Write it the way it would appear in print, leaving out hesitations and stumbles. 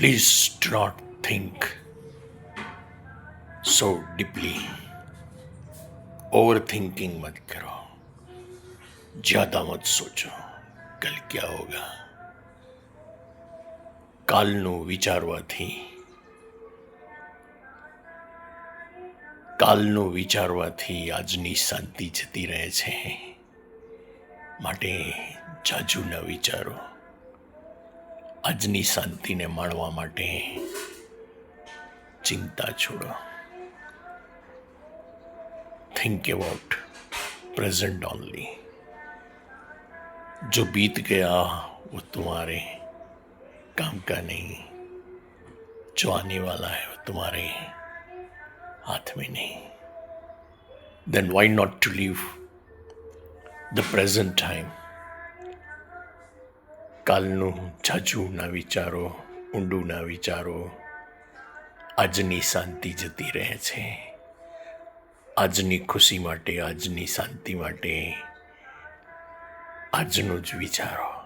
Please do not think so deeply. Overthinking मत करो, ज्यादा मत सोचो कल क्या होगा. કાલનું વિચારવાથી આજની શાંતિ જતી રહે છે. માટે જાજુ ન વિચારો. આજની શાંતિને માણવા માટે चिंता छोड़ो. Think about present only. जो बीत गया वो तुम्हारे काम का नहीं, जो आने वाला है वो तुम्हारे हाथ में नहीं. Then why not to live the present time. કાલનું જાજુ ના વિચારો, ઊંડું ના વિચારો. આજની શાંતિ જતી રહે છે. આજની ખુશી માટે, આજની શાંતિ માટે આજનું જ વિચારો.